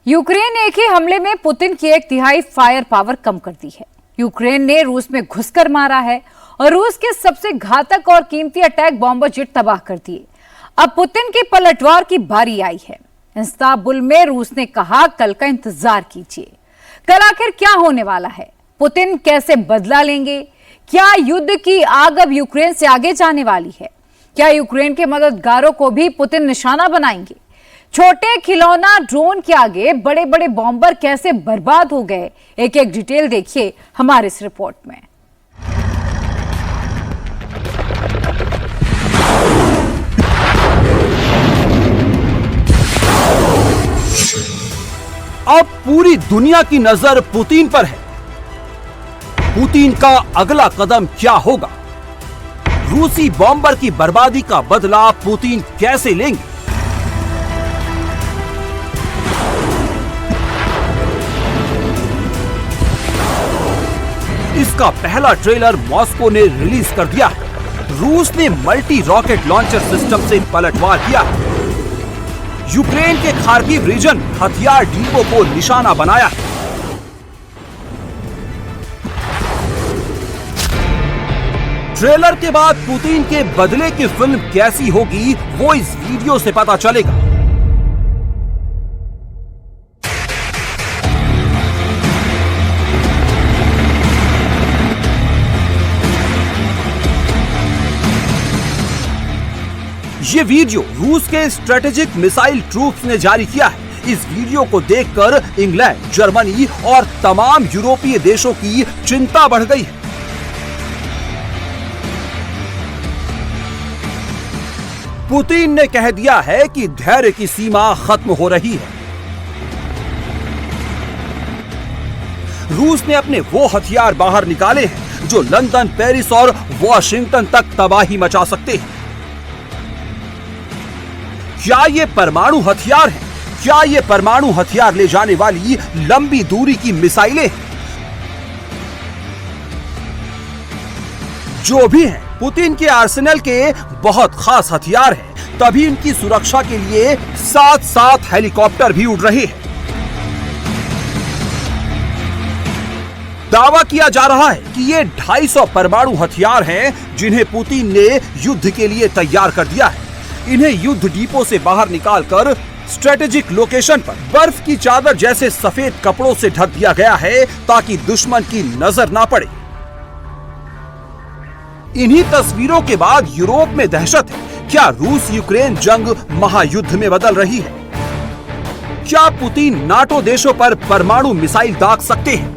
Ukraine ने एक ही हमले में पुतिन की 1/3 फायर पावर कम कर दी है। यूक्रेन ने रूस में घुसकर मारा है और रूस के सबसे घातक और कीमती अटैक बॉम्बर जेट तबाह कर दिए। अब पुतिन की पलटवार की बारी आई है। इस्तांबुल में रूस ने कहा कल का इंतजार कीजिए। कल आखिर क्या होने वाला है? पुतिन कैसे बदला लेंगे? क्या युद्ध की आग अब यूक्रेन से आगे जाने वाली है? क्या यूक्रेन के मददगारों को भी पुतिन निशाना बनाएंगे? छोटे खिलौना ड्रोन के आगे बड़े बड़े बॉम्बर कैसे बर्बाद हो गए? एक एक डिटेल देखिए हमारे इस रिपोर्ट में। अब पूरी दुनिया की नजर पुतिन पर है। पुतिन का अगला कदम क्या होगा? रूसी बॉम्बर की बर्बादी का बदला पुतिन कैसे लेंगे? इसका पहला ट्रेलर मॉस्को ने रिलीज कर दिया। रूस ने मल्टी रॉकेट लॉन्चर सिस्टम से पलटवार किया। यूक्रेन के खार्किव रीजन हथियार डिपो को निशाना बनाया। ट्रेलर के बाद पुतिन के बदले की फिल्म कैसी होगी वो इस वीडियो से पता चलेगा। ये वीडियो रूस के स्ट्रेटेजिक मिसाइल ट्रूप्स ने जारी किया है। इस वीडियो को देखकर इंग्लैंड, जर्मनी और तमाम यूरोपीय देशों की चिंता बढ़ गई है। पुतिन ने कह दिया है कि धैर्य की सीमा खत्म हो रही है। रूस ने अपने वो हथियार बाहर निकाले हैं जो लंदन, पेरिस और वॉशिंगटन तक तबाही मचा सकते हैं। क्या ये परमाणु हथियार हैं? क्या ये परमाणु हथियार ले जाने वाली लंबी दूरी की मिसाइलें हैं? जो भी हैं, पुतिन के आर्सेनल के बहुत खास हथियार हैं। तभी इनकी सुरक्षा के लिए 7 हेलीकॉप्टर भी उड़ रहे हैं। दावा किया जा रहा है कि ये 250 परमाणु हथियार हैं जिन्हें पुतिन ने युद्ध के लिए तैयार कर दिया है। इन्हें युद्ध डिपो से बाहर निकालकर स्ट्रेटेजिक लोकेशन पर बर्फ की चादर जैसे सफेद कपड़ों से ढक दिया गया है ताकि दुश्मन की नजर ना पड़े। इन्हीं तस्वीरों के बाद यूरोप में दहशत है। क्या रूस यूक्रेन जंग महायुद्ध में बदल रही है? क्या पुतिन नाटो देशों पर परमाणु मिसाइल दाग सकते हैं?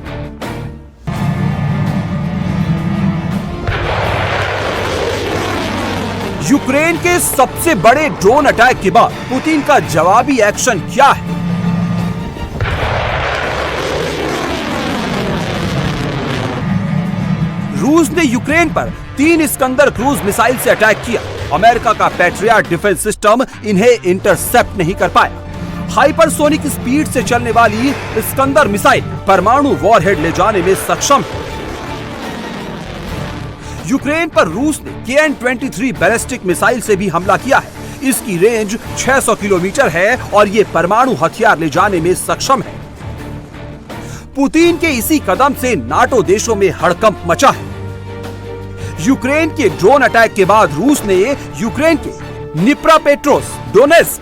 यूक्रेन के सबसे बड़े ड्रोन अटैक के बाद पुतिन का जवाबी एक्शन क्या है? रूस ने यूक्रेन पर 3 इस्कंदर क्रूज मिसाइल से अटैक किया। अमेरिका का पैट्रियट डिफेंस सिस्टम इन्हें इंटरसेप्ट नहीं कर पाया। हाइपरसोनिक स्पीड से चलने वाली इस्कंदर मिसाइल परमाणु वॉरहेड ले जाने में सक्षम है। यूक्रेन पर रूस ने KN-23 बैलिस्टिक मिसाइल से भी हमला किया है। इसकी रेंज 600 किलोमीटर है और ये परमाणु हथियार ले जाने में सक्षम है। पुतिन के इसी कदम से नाटो देशों में हड़कंप मचा है। यूक्रेन के ड्रोन अटैक के बाद रूस ने यूक्रेन के निप्रोपेट्रोव्स्क, डोनेत्स्क,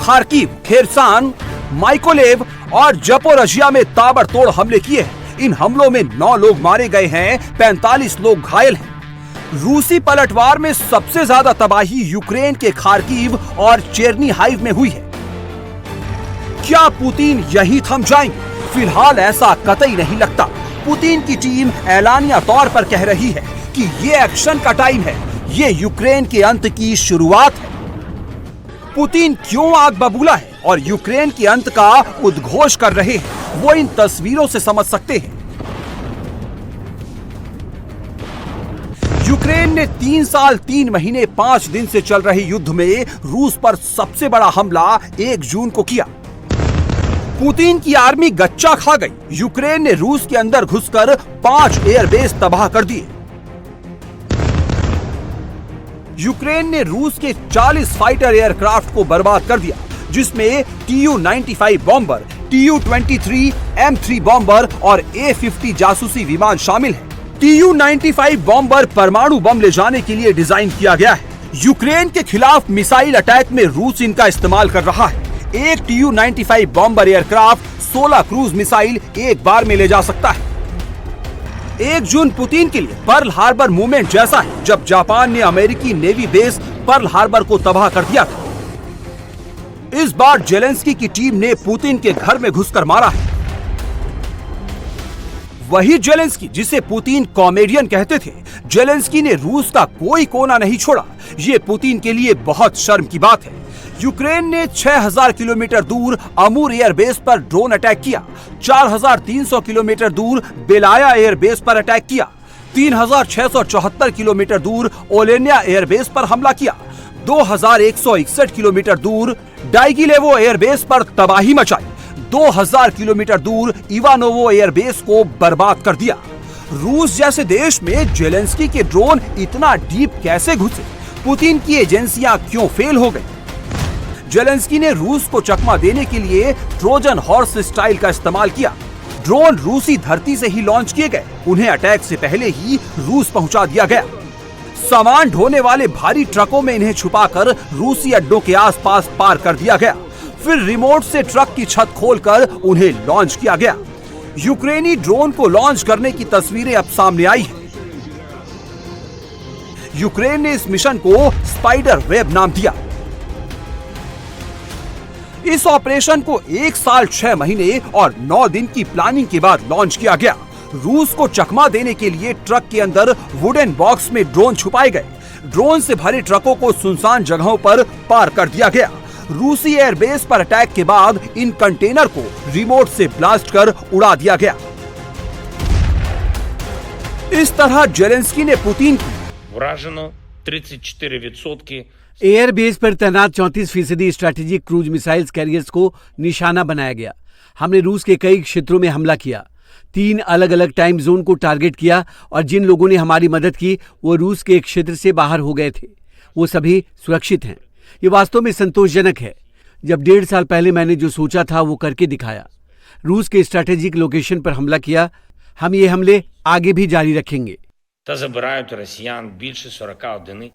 खार्किव, खेरसान, माइकोलेव और जपोरिजिया में ताबड़तोड़ हमले किए हैं। इन हमलों में 9 लोग मारे गए हैं, 45 लोग घायल हैं। रूसी पलटवार में सबसे ज्यादा तबाही यूक्रेन के खार्किव और चेर्निहाइव में हुई है। क्या पुतिन यहीं थम जाएंगे? फिलहाल ऐसा कतई नहीं लगता। पुतिन की टीम ऐलानिया तौर पर कह रही है कि ये एक्शन का टाइम है, ये यूक्रेन के अंत की शुरुआत है। पुतिन क्यों आग बबूला है और यूक्रेन के अंत का उद्घोष कर रहे हैं, वो इन तस्वीरों से समझ सकते हैं। यूक्रेन ने 3 साल 3 महीने 5 दिन से चल रहे युद्ध में रूस पर सबसे बड़ा हमला 1 जून को किया। पुतिन की आर्मी गच्चा खा गई। यूक्रेन ने रूस के अंदर घुसकर 5 एयरबेस तबाह कर दिए। यूक्रेन ने रूस के 40 फाइटर एयरक्राफ्ट को बर्बाद कर दिया, जिसमें Tu-95 bomber, Tu-23 M3 bomber और A-50 जासूसी विमान शामिल है। Tu-95 बॉम्बर परमाणु बम ले जाने के लिए डिजाइन किया गया है। यूक्रेन के खिलाफ मिसाइल अटैक में रूस इनका इस्तेमाल कर रहा है। एक Tu-95 bomber aircraft 16 cruise missile एक बार में ले जा सकता है। 1 जून पुतिन के लिए पर्ल हार्बर मूवमेंट जैसा है, जब जापान ने अमेरिकी नेवी बेस पर्ल हार्बर को तबाह कर दिया था। इस बार जेलेंस्की की टीम ने पुतिन के घर में घुसकर मारा है। वही जेलेंस्की जिसे पुतिन कॉमेडियन कहते थे, जेलेंस्की ने रूस का कोई कोना नहीं छोड़ा। ये पुतिन के लिए बहुत शर्म की बात है। यूक्रेन ने 6000 किलोमीटर दूर अमूर एयरबेस पर ड्रोन अटैक किया, 4300 किलोमीटर दूर बेलाया एयरबेस पर अटैक किया, 3674 किलोमीटर दूर ओलेनिया एयरबेस पर हमला किया, 2161 किलोमीटर दूर डाइगिलेवो एयरबेस पर तबाही मचाई, 2000 किलोमीटर दूर इवानोवो एयरबेस को बर्बाद कर दिया। रूस जैसे देश में जेलेंस्की के ड्रोन इतना डीप कैसे घुसे? पुतिन की एजेंसियां क्यों फेल हो गई? जेलेंस्की ने रूस को चकमा देने के लिए ट्रोजन हॉर्स स्टाइल का इस्तेमाल किया। ड्रोन रूसी धरती से ही लॉन्च किए गए, उन्हें अटैक से पहले ही रूस पहुंचा दिया गया। सामान ढोने वाले भारी ट्रकों में इन्हें छुपाकर रूसी अड्डों के आसपास पार कर दिया गया। फिर रिमोट से ट्रक की छत खोलकर उन्हें लॉन्च किया गया। यूक्रेनी ड्रोन को लॉन्च करने की तस्वीरें अब सामने आई हैं। यूक्रेन ने इस मिशन को स्पाइडर वेब नाम दिया। इस ऑपरेशन को 1 साल 6 महीने और 9 दिन की प्लानिंग के बाद लॉन्च किया गया। रूस को चकमा देने के लिए ट्रक के अंदर वुडन बॉक्स में ड्रोन छुपाए गए। ड्रोन से भरे ट्रकों को सुनसान जगहों पर पार कर दिया गया। रूसी एयरबेस पर अटैक के बाद इन कंटेनर को रिमोट से ब्लास्ट कर उड़ा दिया गया। इस तरह जेलेंस्की ने पुतिन की Вражено 34% एयरबेस पर तैनात 34% स्ट्रैटेजिक क्रूज मिसाइल्स कैरियर्स को निशाना बनाया गया। हमने रूस के कई क्षेत्रों में हमला किया, 3 अलग अलग टाइम जोन को टारगेट किया और जिन लोगों ने हमारी मदद की वो रूस के एक क्षेत्र से बाहर हो गए थे। वो सभी सुरक्षित हैं। ये वास्तव में संतोषजनक है। जब 1.5 साल पहले मैंने जो सोचा था वो करके दिखाया। रूस के स्ट्रैटेजिक लोकेशन पर हमला किया। हम ये हमले आगे भी जारी रखेंगे। та забирають росіян більше 40 одиниць.